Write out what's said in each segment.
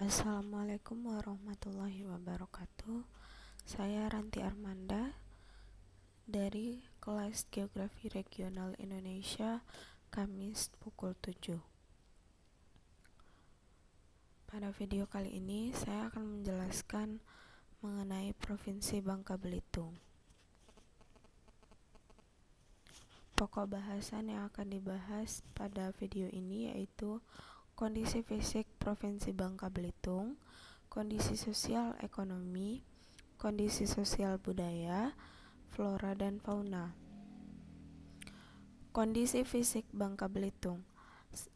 Assalamualaikum warahmatullahi wabarakatuh. Saya Ranti Armanda dari kelas Geografi Regional Indonesia, Kamis pukul 7. Pada video kali ini saya akan menjelaskan mengenai Provinsi Bangka Belitung. Pokok bahasan yang akan dibahas pada video ini yaitu kondisi fisik Provinsi Bangka Belitung, kondisi sosial ekonomi, kondisi sosial budaya, flora dan fauna. Kondisi fisik Bangka Belitung.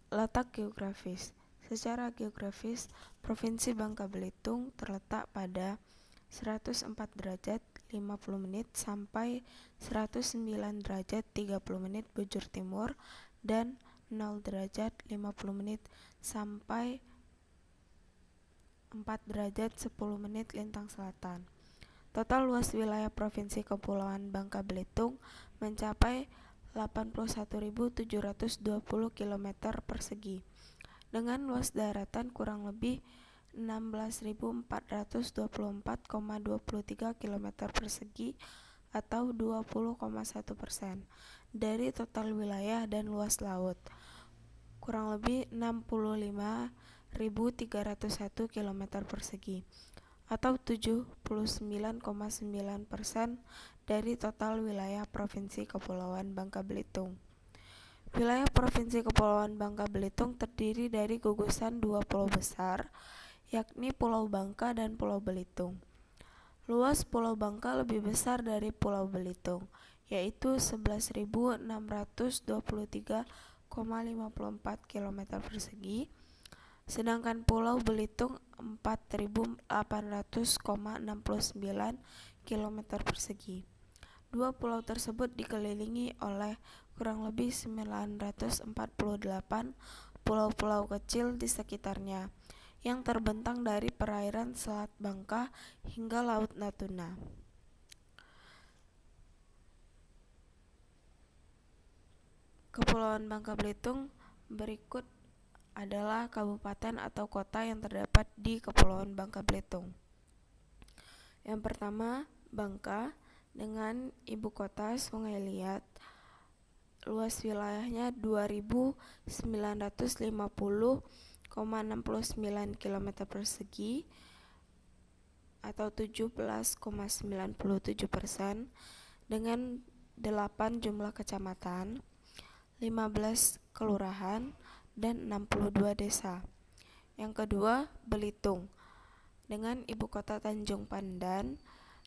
Letak geografis. Secara geografis, Provinsi Bangka Belitung terletak pada 104 derajat 50 menit sampai 109 derajat 30 menit bujur timur dan 0 derajat 50 menit sampai 4 derajat 10 menit lintang selatan. Total luas wilayah Provinsi Kepulauan Bangka Belitung mencapai 81.720 km persegi, dengan luas daratan kurang lebih 16.424,23 km persegi atau 20,1% dari total wilayah, dan luas laut kurang lebih 65.301 km persegi atau 79,9% dari total wilayah Provinsi Kepulauan Bangka Belitung. Wilayah Provinsi Kepulauan Bangka Belitung terdiri dari gugusan dua pulau besar, yakni Pulau Bangka dan Pulau Belitung. Luas Pulau Bangka lebih besar dari Pulau Belitung, yaitu 11.623,54 km persegi, sedangkan Pulau Belitung 4.800,69 km persegi. Dua pulau tersebut dikelilingi oleh kurang lebih 948 pulau-pulau kecil di sekitarnya, yang terbentang dari perairan Selat Bangka hingga Laut Natuna. Kepulauan Bangka Belitung berikut adalah kabupaten atau kota yang terdapat di Kepulauan Bangka Belitung. Yang pertama, Bangka dengan ibu kota Sungai Liat. Luas wilayahnya 2.950,69 km persegi atau 17,97%, dengan 8 jumlah kecamatan, 15 kelurahan, dan 62 desa. Yang kedua, Belitung dengan ibu kota Tanjung Pandan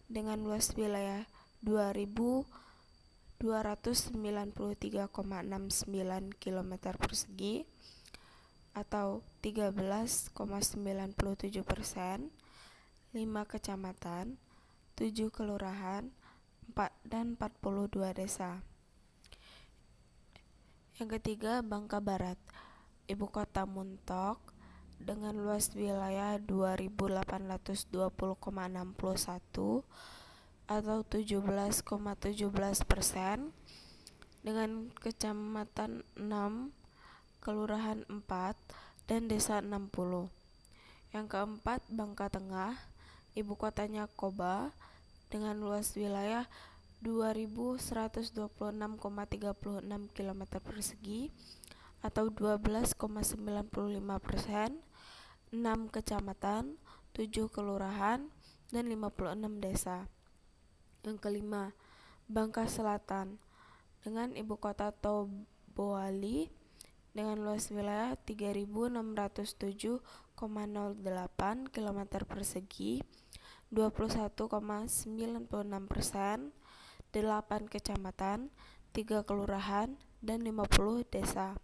dengan luas wilayah 2.293,69 km persegi atau 13,97%, 5 kecamatan, 7 kelurahan, dan 42 desa. Yang ketiga, Bangka Barat, ibu kota Muntok dengan luas wilayah 2.820,61 atau 17,17%, dengan kecamatan 6, kelurahan 4, dan desa 60. Yang keempat, Bangka Tengah, ibu kotanya Koba dengan luas wilayah 2.126,36 km persegi atau 12,95%, 6 kecamatan, 7 kelurahan, dan 56 desa. Yang kelima, Bangka Selatan dengan ibu kota Toboali dengan luas wilayah 3.607,08 km persegi, 21,96%, 8 kecamatan, 3 kelurahan, dan 50 desa.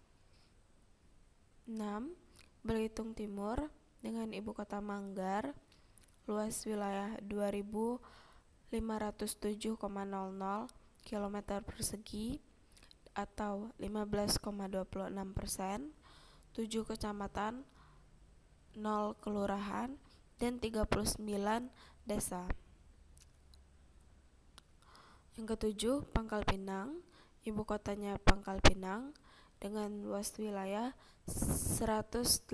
6. Belitung Timur dengan ibu kota Manggar, luas wilayah 2.507,00 km persegi atau 15,26%, 7 kecamatan, 0 kelurahan, dan 39 desa. Yang ketujuh, Pangkal Pinang, ibu kotanya Pangkal Pinang dengan luas wilayah 118,80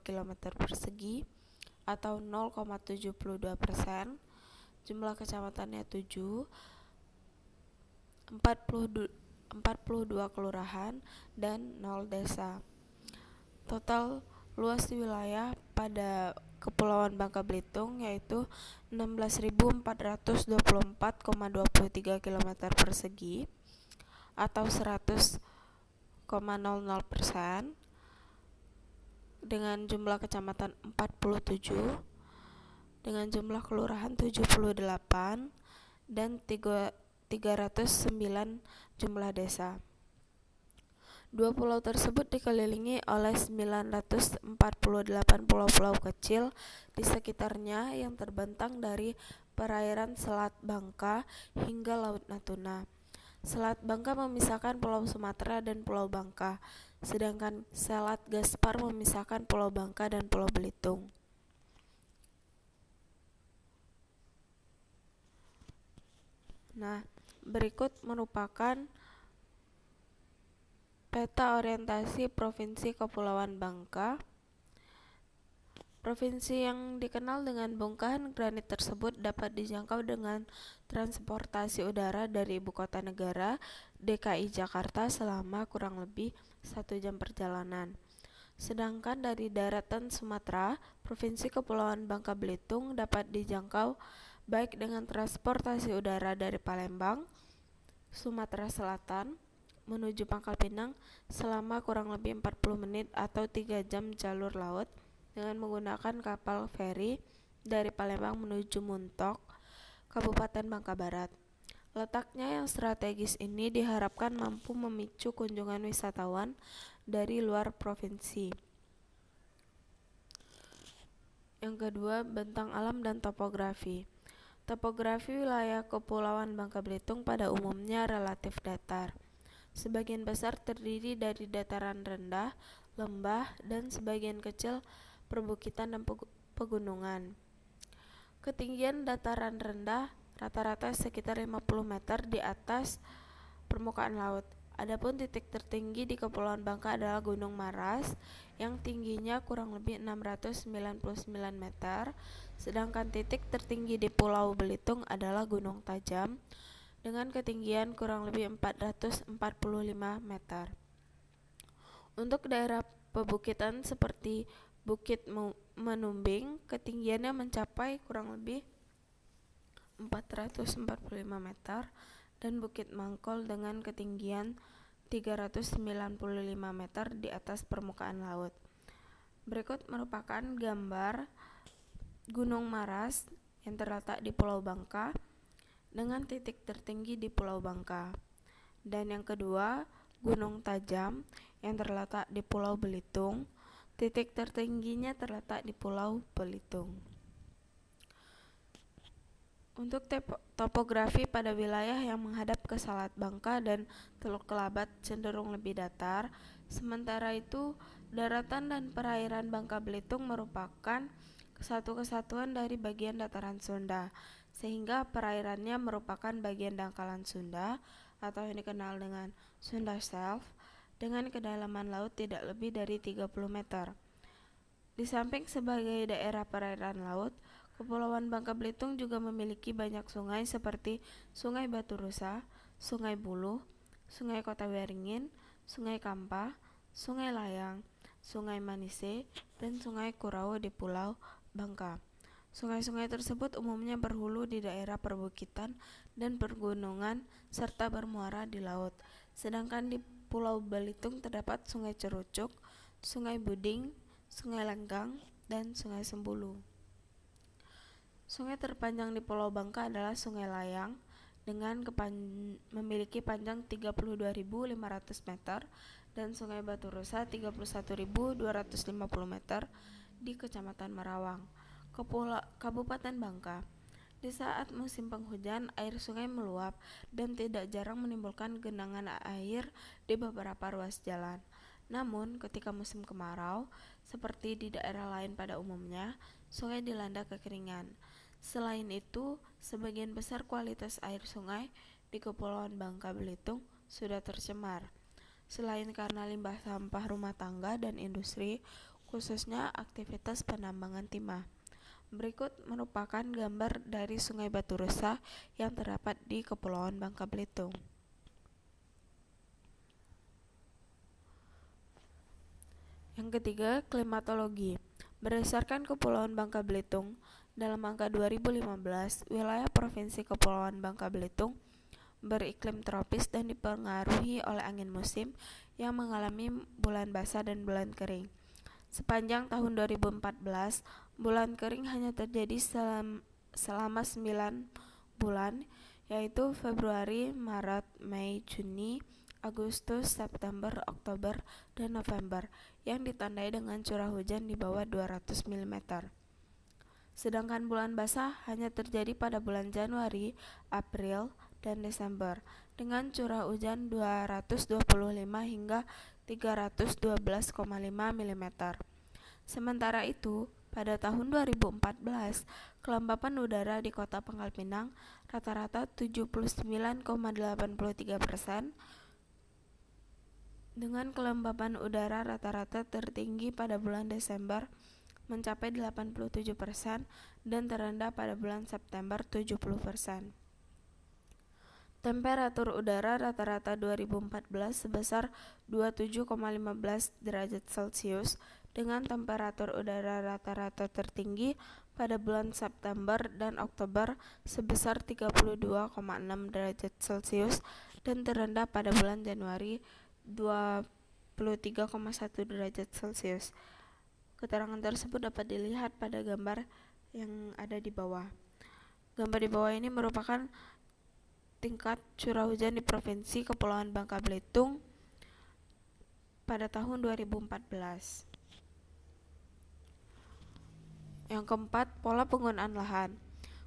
km persegi atau 0,72%, jumlah kecamatannya 7, 42 kelurahan, dan 0 desa. Total luas wilayah pada Kepulauan Bangka Belitung yaitu 16.424,23 km persegi atau 100,00% dengan jumlah kecamatan 47, dengan jumlah kelurahan 78, dan 309 jumlah desa. Dua pulau tersebut dikelilingi oleh 948 pulau-pulau kecil di sekitarnya yang terbentang dari perairan Selat Bangka hingga Laut Natuna. Selat Bangka memisahkan Pulau Sumatera dan Pulau Bangka, sedangkan Selat Gaspar memisahkan Pulau Bangka dan Pulau Belitung. Nah, berikut merupakan peta orientasi Provinsi Kepulauan Bangka. Provinsi yang dikenal dengan bongkahan granit tersebut dapat dijangkau dengan transportasi udara dari ibu kota negara, DKI Jakarta, selama kurang lebih 1 jam perjalanan. Sedangkan dari daratan Sumatera, Provinsi Kepulauan Bangka Belitung dapat dijangkau baik dengan transportasi udara dari Palembang, Sumatera Selatan, menuju Pangkal Pinang selama kurang lebih 40 menit atau 3 jam jalur laut dengan menggunakan kapal feri dari Palembang menuju Muntok, Kabupaten Bangka Barat. Letaknya yang strategis ini diharapkan mampu memicu kunjungan wisatawan dari luar provinsi. Yang kedua, bentang alam dan topografi. Topografi wilayah Kepulauan Bangka Belitung pada umumnya relatif datar. Sebagian besar terdiri dari dataran rendah, lembah, dan sebagian kecil perbukitan dan pegunungan. Ketinggian dataran rendah rata-rata sekitar 50 meter di atas permukaan laut. Adapun titik tertinggi di Kepulauan Bangka adalah Gunung Maras yang tingginya kurang lebih 699 meter, sedangkan titik tertinggi di Pulau Belitung adalah Gunung Tajam dengan ketinggian kurang lebih 445 meter. Untuk daerah pebukitan seperti Bukit Menumbing, ketinggiannya mencapai kurang lebih 445 meter, dan Bukit Mangkol dengan ketinggian 395 meter di atas permukaan laut. Berikut merupakan gambar Gunung Maras yang terletak di Pulau Bangka dengan titik tertinggi di Pulau Bangka. Dan yang kedua, Gunung Tajam yang terletak di Pulau Belitung. Titik tertingginya terletak di Pulau Belitung. Untuk topografi pada wilayah yang menghadap ke Selat Bangka dan Teluk Kelabat cenderung lebih datar, sementara itu daratan dan perairan Bangka Belitung merupakan kesatuan dari bagian dataran Sunda, sehingga perairannya merupakan bagian dangkalan Sunda atau yang dikenal dengan Sunda Shelf dengan kedalaman laut tidak lebih dari 30 meter. Di samping sebagai daerah perairan laut, Kepulauan Bangka Belitung juga memiliki banyak sungai seperti Sungai Batu Rusa, Sungai Buluh, Sungai Kota Waringin, Sungai Kampah, Sungai Layang, Sungai Manise, dan Sungai Kurawa di Pulau Bangka. Sungai-sungai tersebut umumnya berhulu di daerah perbukitan dan pergunungan serta bermuara di laut. Sedangkan di Pulau Belitung terdapat Sungai Cerucuk, Sungai Buding, Sungai Lenggang, dan Sungai Sembulu. Sungai terpanjang di Pulau Bangka adalah Sungai Layang dengan memiliki panjang 32.500 meter dan Sungai Batu Rusa 31.250 meter di Kecamatan Merawang, Kabupaten Bangka. Di saat musim penghujan, air sungai meluap dan tidak jarang menimbulkan genangan air di beberapa ruas jalan. Namun, ketika musim kemarau, seperti di daerah lain pada umumnya, sungai dilanda kekeringan. Selain itu, sebagian besar kualitas air sungai di Kepulauan Bangka Belitung sudah tercemar. selain karena limbah sampah rumah tangga dan industri, khususnya aktivitas penambangan timah. Berikut merupakan gambar dari Sungai Batu Rusa yang terdapat di Kepulauan Bangka Belitung. Yang ketiga, klimatologi. Berdasarkan Kepulauan Bangka Belitung, dalam angka 2015, wilayah Provinsi Kepulauan Bangka Belitung beriklim tropis dan dipengaruhi oleh angin musim yang mengalami bulan basah dan bulan kering. Sepanjang tahun 2014, bulan kering hanya terjadi selama 9 bulan, yaitu Februari, Maret, Mei, Juni, Agustus, September, Oktober, dan November, yang ditandai dengan curah hujan di bawah 200 mm. Sedangkan bulan basah hanya terjadi pada bulan Januari, April, dan Desember, dengan curah hujan 225 hingga 312,5 mm. Sementara itu, pada tahun 2014, kelembapan udara di Kota Pangkal Pinang rata-rata 79,83%, dengan kelembapan udara rata-rata tertinggi pada bulan Desember mencapai 87% dan terendah pada bulan September 70%. Temperatur udara rata-rata 2014 sebesar 27,15 derajat Celcius, dengan temperatur udara rata-rata tertinggi pada bulan September dan Oktober sebesar 32,6 derajat Celcius dan terendah pada bulan Januari 23,1 derajat Celcius. Keterangan tersebut dapat dilihat pada gambar yang ada di bawah. Gambar di bawah ini merupakan tingkat curah hujan di Provinsi Kepulauan Bangka Belitung pada tahun 2014. Yang keempat, pola penggunaan lahan.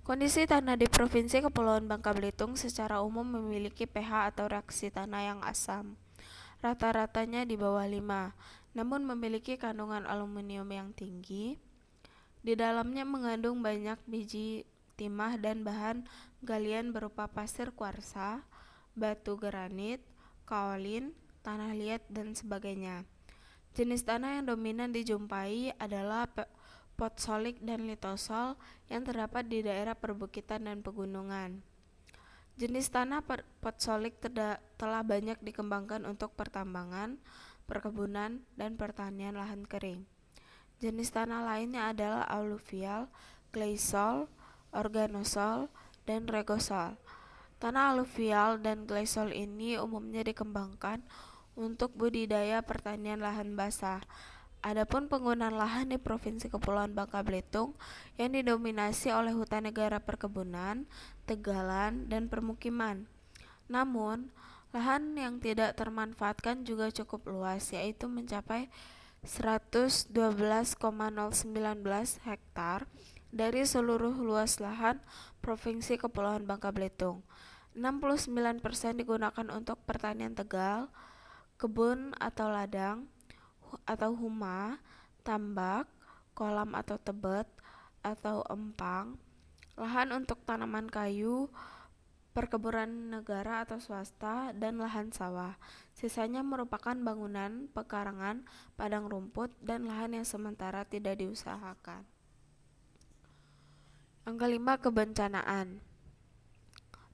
Kondisi tanah di Provinsi Kepulauan Bangka Belitung secara umum memiliki pH atau reaksi tanah yang asam. Rata-ratanya di bawah 5, namun memiliki kandungan aluminium yang tinggi. Di dalamnya mengandung banyak biji timah dan bahan galian berupa pasir kuarsa, batu granit, kaolin, tanah liat, dan sebagainya. Jenis tanah yang dominan dijumpai adalah potsolik dan litosol yang terdapat di daerah perbukitan dan pegunungan. Jenis tanah potsolik telah banyak dikembangkan untuk pertambangan, perkebunan, dan pertanian lahan kering. Jenis tanah lainnya adalah aluvial, gleisol, organosol, dan regosol. Tanah aluvial dan gleisol ini umumnya dikembangkan untuk budidaya pertanian lahan basah. Adapun penggunaan lahan di Provinsi Kepulauan Bangka Belitung yang didominasi oleh hutan negara perkebunan, tegalan, dan permukiman. Namun, lahan yang tidak termanfaatkan juga cukup luas, yaitu mencapai 112,019 hektar dari seluruh luas lahan Provinsi Kepulauan Bangka Belitung. 69% digunakan untuk pertanian tegal, kebun atau ladang, atau huma, tambak, kolam atau tebet, atau empang, lahan untuk tanaman kayu, perkebunan negara atau swasta, dan lahan sawah. Sisanya merupakan bangunan, pekarangan, padang rumput, dan lahan yang sementara tidak diusahakan. Yang kelima, kebencanaan.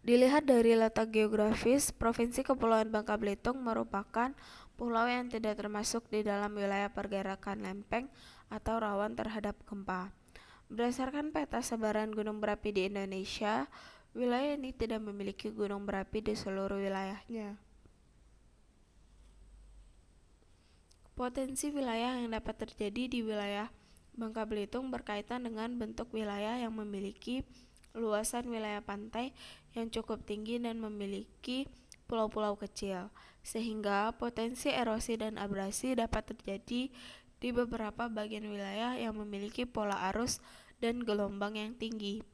Dilihat dari letak geografis, Provinsi Kepulauan Bangka Belitung merupakan pulau yang tidak termasuk di dalam wilayah pergerakan lempeng atau rawan terhadap gempa. Berdasarkan peta sebaran gunung berapi di Indonesia, wilayah ini tidak memiliki gunung berapi di seluruh wilayahnya. Potensi wilayah yang dapat terjadi di wilayah Bangka Belitung berkaitan dengan bentuk wilayah yang memiliki luasan wilayah pantai yang cukup tinggi dan memiliki pulau-pulau kecil, sehingga potensi erosi dan abrasi dapat terjadi di beberapa bagian wilayah yang memiliki pola arus dan gelombang yang tinggi,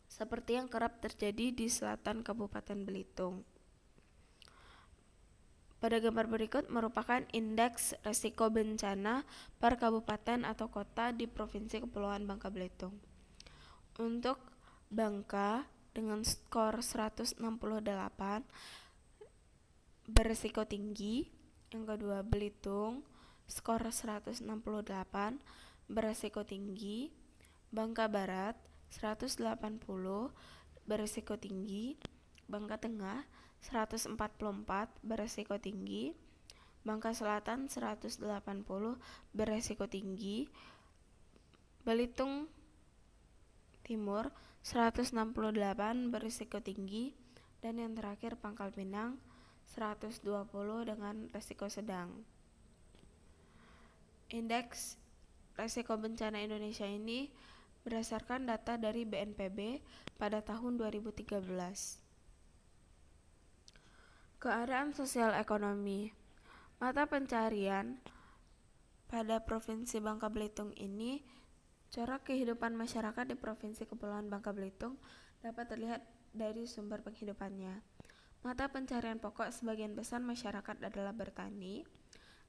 seperti yang kerap terjadi di selatan Kabupaten Belitung. Pada gambar berikut merupakan indeks resiko bencana per kabupaten atau kota di Provinsi Kepulauan Bangka Belitung. Untuk Bangka dengan skor 168, beresiko tinggi. Yang kedua, Belitung, skor 168, beresiko tinggi. Bangka Barat, 180, beresiko tinggi. Bangka Tengah, 144, beresiko tinggi. Bangka Selatan, 180, beresiko tinggi. Belitung Timur, 168, berisiko tinggi. Dan yang terakhir Pangkal Pinang, 120 dengan resiko sedang. Indeks resiko bencana Indonesia ini berdasarkan data dari BNPB pada tahun 2013. Keadaan sosial ekonomi. Mata pencarian pada Provinsi Bangka Belitung ini, corak kehidupan masyarakat di Provinsi Kepulauan Bangka Belitung dapat terlihat dari sumber penghidupannya. Mata pencarian pokok sebagian besar masyarakat adalah bertani,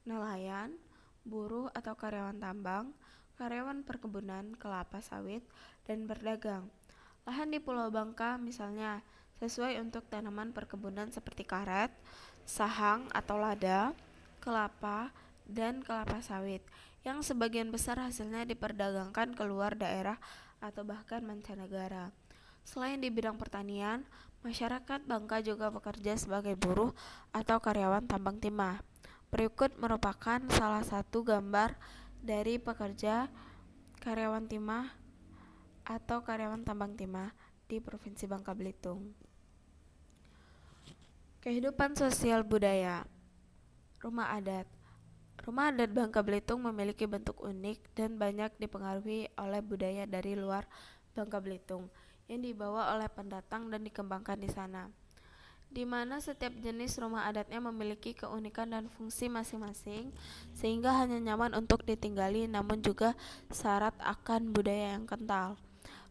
nelayan, buruh atau karyawan tambang, karyawan perkebunan, kelapa sawit, dan berdagang. Lahan di Pulau Bangka misalnya sesuai untuk tanaman perkebunan seperti karet, sahang atau lada, kelapa, dan kelapa sawit, yang sebagian besar hasilnya diperdagangkan keluar daerah atau bahkan mancanegara. Selain di bidang pertanian, masyarakat Bangka juga bekerja sebagai buruh atau karyawan tambang timah. Berikut merupakan salah satu gambar dari pekerja karyawan timah atau karyawan tambang timah di Provinsi Bangka Belitung. Kehidupan sosial budaya. Rumah adat. Rumah adat Bangka Belitung memiliki bentuk unik dan banyak dipengaruhi oleh budaya dari luar Bangka Belitung yang dibawa oleh pendatang dan dikembangkan di sana, di mana setiap jenis rumah adatnya memiliki keunikan dan fungsi masing-masing, sehingga hanya nyaman untuk ditinggali namun juga syarat akan budaya yang kental.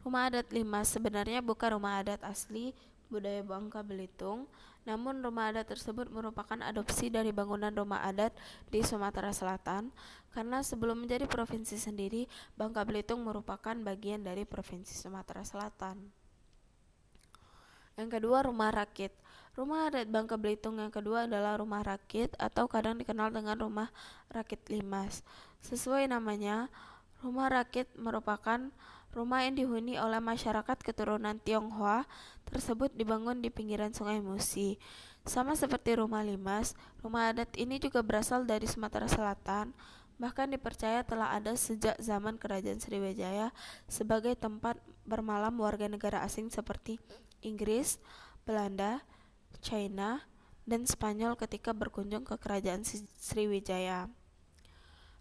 Rumah adat Limas sebenarnya bukan rumah adat asli budaya Bangka Belitung, namun rumah adat tersebut merupakan adopsi dari bangunan rumah adat di Sumatera Selatan, karena sebelum menjadi provinsi sendiri, Bangka Belitung merupakan bagian dari Provinsi Sumatera Selatan. Yang kedua, rumah rakit. Rumah adat Bangka Belitung yang kedua adalah rumah rakit atau kadang dikenal dengan rumah rakit Limas. Sesuai namanya, rumah rakit merupakan rumah yang dihuni oleh masyarakat keturunan Tionghoa tersebut dibangun di pinggiran Sungai Musi. Sama seperti rumah Limas, rumah adat ini juga berasal dari Sumatera Selatan, bahkan dipercaya telah ada sejak zaman Kerajaan Sriwijaya sebagai tempat bermalam warga negara asing seperti Inggris, Belanda, China, dan Spanyol ketika berkunjung ke Kerajaan Sriwijaya.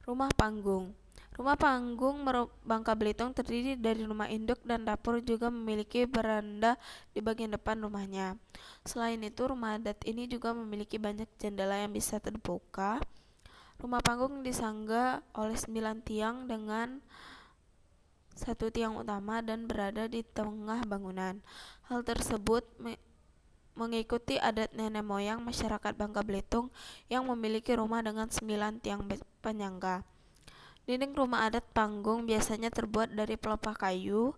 Rumah panggung. Rumah panggung Bangka Belitung terdiri dari rumah induk dan dapur, juga memiliki beranda di bagian depan rumahnya. Selain itu, rumah adat ini juga memiliki banyak jendela yang bisa terbuka. Rumah panggung disangga oleh 9 tiang dengan 1 tiang utama dan berada di tengah bangunan. Hal tersebut mengikuti adat nenek moyang masyarakat Bangka Belitung yang memiliki rumah dengan 9 tiang penyangga. Dinding rumah adat panggung biasanya terbuat dari pelepah kayu,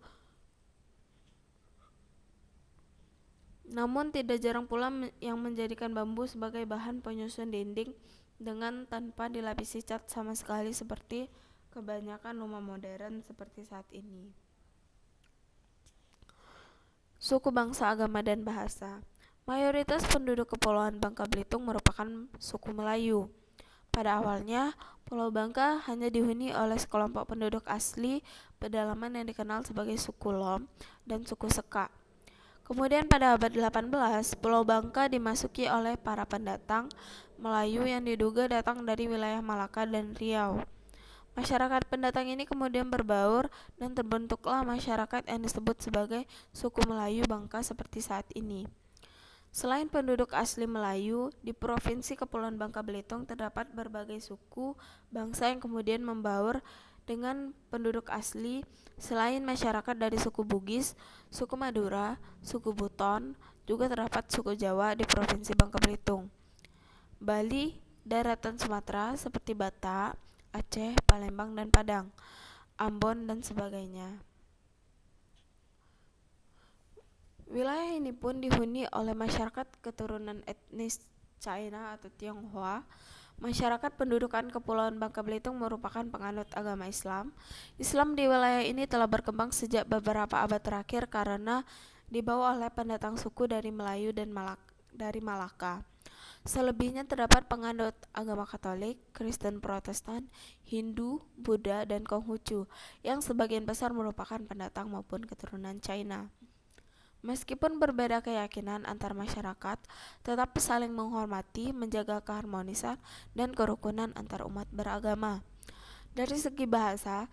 namun tidak jarang pula yang menjadikan bambu sebagai bahan penyusun dinding dengan tanpa dilapisi cat sama sekali seperti kebanyakan rumah modern seperti saat ini. Suku, bangsa, agama, dan bahasa. Mayoritas penduduk Kepulauan Bangka Belitung merupakan suku Melayu. Pada awalnya, Pulau Bangka hanya dihuni oleh sekelompok penduduk asli pedalaman yang dikenal sebagai suku Lom dan suku Seka. Kemudian pada abad 18, Pulau Bangka dimasuki oleh para pendatang Melayu yang diduga datang dari wilayah Malaka dan Riau. Masyarakat pendatang ini kemudian berbaur dan terbentuklah masyarakat yang disebut sebagai suku Melayu Bangka seperti saat ini. Selain penduduk asli Melayu, di Provinsi Kepulauan Bangka Belitung terdapat berbagai suku bangsa yang kemudian membaur dengan penduduk asli. Selain masyarakat dari suku Bugis, suku Madura, suku Buton, juga terdapat suku Jawa di Provinsi Bangka Belitung. Bali, daratan Sumatera seperti Batak, Aceh, Palembang, dan Padang, Ambon, dan sebagainya. Wilayah ini pun dihuni oleh masyarakat keturunan etnis China atau Tionghoa. Masyarakat pendudukan Kepulauan Bangka Belitung merupakan penganut agama Islam. Islam di wilayah ini telah berkembang sejak beberapa abad terakhir karena dibawa oleh pendatang suku dari Melayu dan dari Malaka. Selebihnya terdapat penganut agama Katolik, Kristen Protestan, Hindu, Buddha, dan Konghucu yang sebagian besar merupakan pendatang maupun keturunan China. Meskipun berbeda keyakinan antar masyarakat, tetap saling menghormati, menjaga keharmonisan dan kerukunan antar umat beragama. Dari segi bahasa,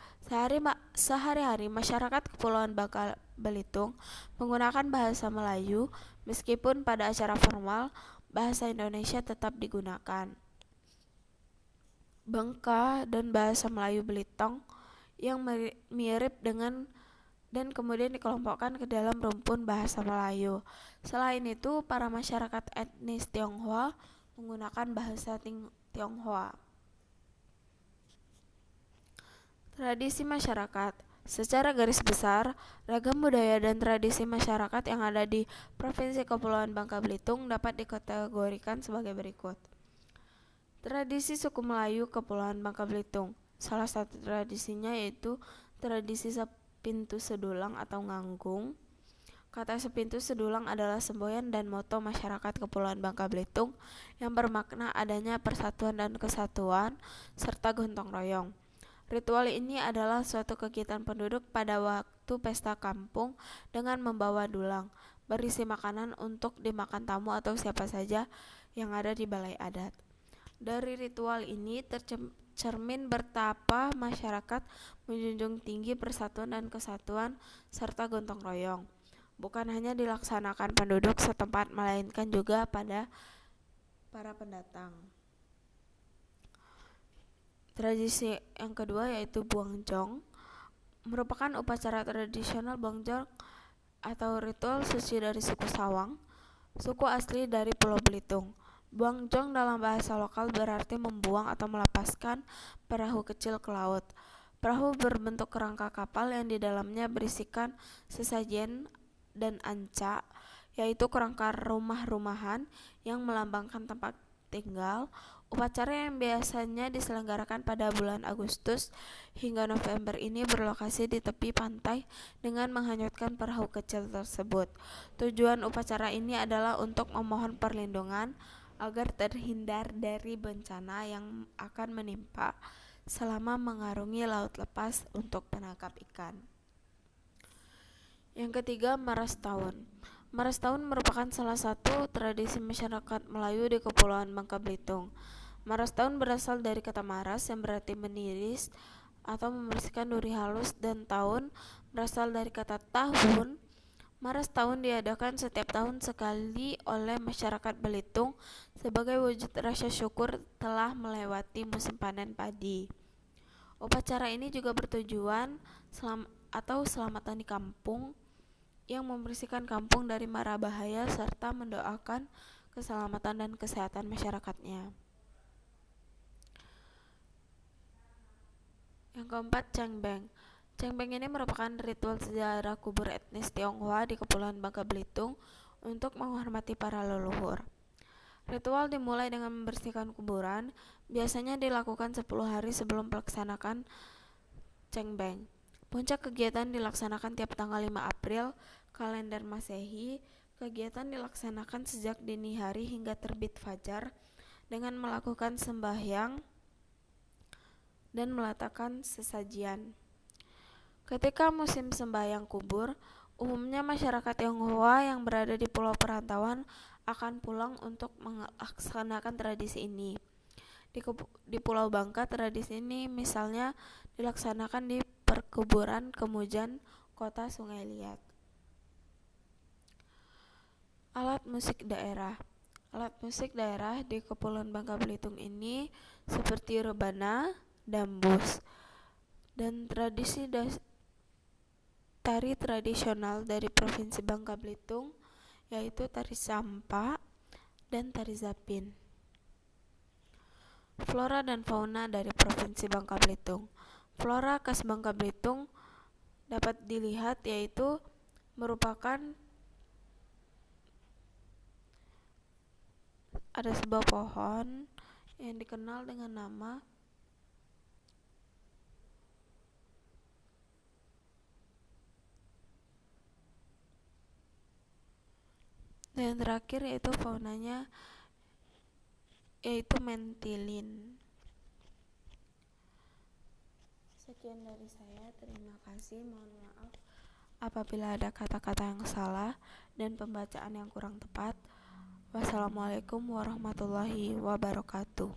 sehari-hari masyarakat Kepulauan Bangka Belitung menggunakan bahasa Melayu, meskipun pada acara formal bahasa Indonesia tetap digunakan. Bangka dan bahasa Melayu Belitung yang mirip dengan dan kemudian dikelompokkan ke dalam rumpun bahasa Melayu. Selain itu, para masyarakat etnis Tionghoa menggunakan bahasa Tionghoa. Tradisi masyarakat. Secara garis besar, ragam budaya dan tradisi masyarakat yang ada di Provinsi Kepulauan Bangka Belitung dapat dikategorikan sebagai berikut. Tradisi suku Melayu Kepulauan Bangka Belitung. Salah satu tradisinya yaitu tradisi sepintu sedulang atau nganggung. Kata sepintu sedulang adalah semboyan dan moto masyarakat Kepulauan Bangka Belitung yang bermakna adanya persatuan dan kesatuan serta gotong royong. Ritual ini adalah suatu kegiatan penduduk pada waktu pesta kampung dengan membawa dulang berisi makanan untuk dimakan tamu atau siapa saja yang ada di balai adat. Dari ritual ini tercermin betapa masyarakat menjunjung tinggi persatuan dan kesatuan serta gotong royong. Bukan hanya dilaksanakan penduduk setempat, melainkan juga pada para pendatang. Tradisi yang kedua yaitu Buangjong, merupakan upacara tradisional Buangjong atau ritual suci dari suku Sawang, suku asli dari Pulau Belitung. Buangjong dalam bahasa lokal berarti membuang atau melepaskan perahu kecil ke laut. Perahu berbentuk kerangka kapal yang di dalamnya berisikan sesajen dan anca, yaitu kerangka rumah-rumahan yang melambangkan tempat tinggal. Upacara yang biasanya diselenggarakan pada bulan Agustus hingga November ini berlokasi di tepi pantai dengan menghanyutkan perahu kecil tersebut. Tujuan upacara ini adalah untuk memohon perlindungan agar terhindar dari bencana yang akan menimpa selama mengarungi laut lepas untuk menangkap ikan. Yang ketiga, Maras Tahun. Maras Tahun merupakan salah satu tradisi masyarakat Melayu di Kepulauan Bangka Belitung. Maras Tahun berasal dari kata maras yang berarti meniris atau membersihkan duri halus, dan tahun berasal dari kata tahun. Maras Tahun diadakan setiap tahun sekali oleh masyarakat Belitung sebagai wujud rasa syukur telah melewati musim panen padi. Upacara ini juga bertujuan selamatan di kampung, yang membersihkan kampung dari mara bahaya serta mendoakan keselamatan dan kesehatan masyarakatnya. Yang keempat, Cengbeng. Cengbeng ini merupakan ritual sejarah kubur etnis Tionghoa di Kepulauan Bangka Belitung untuk menghormati para leluhur. Ritual dimulai dengan membersihkan kuburan, biasanya dilakukan 10 hari sebelum pelaksanaan Cengbeng. Puncak kegiatan dilaksanakan tiap tanggal 5 April kalender Masehi. Kegiatan dilaksanakan sejak dini hari hingga terbit fajar dengan melakukan sembahyang dan meletakkan sesajian. Ketika musim sembahyang kubur, umumnya masyarakat Tionghoa yang berada di pulau perantauan akan pulang untuk melaksanakan tradisi ini. Di Pulau Bangka, tradisi ini misalnya dilaksanakan di perkuburan Kemujan, Kota Sungai Liat. Alat musik daerah. Alat musik daerah di Kepulauan Bangka Belitung ini seperti rebana, dambus, dan tari tradisional dari Provinsi Bangka Belitung yaitu tari Sampa dan tari Zapin. Flora dan fauna dari Provinsi Bangka Belitung. Flora khas Bangka Belitung dapat dilihat yaitu merupakan Ada sebuah pohon yang dikenal dengan nama dan yang terakhir yaitu faunanya yaitu mentilin. Sekian dari saya, terima kasih. Mohon maaf apabila ada kata-kata yang salah dan pembacaan yang kurang tepat. Wassalamualaikum warahmatullahi wabarakatuh.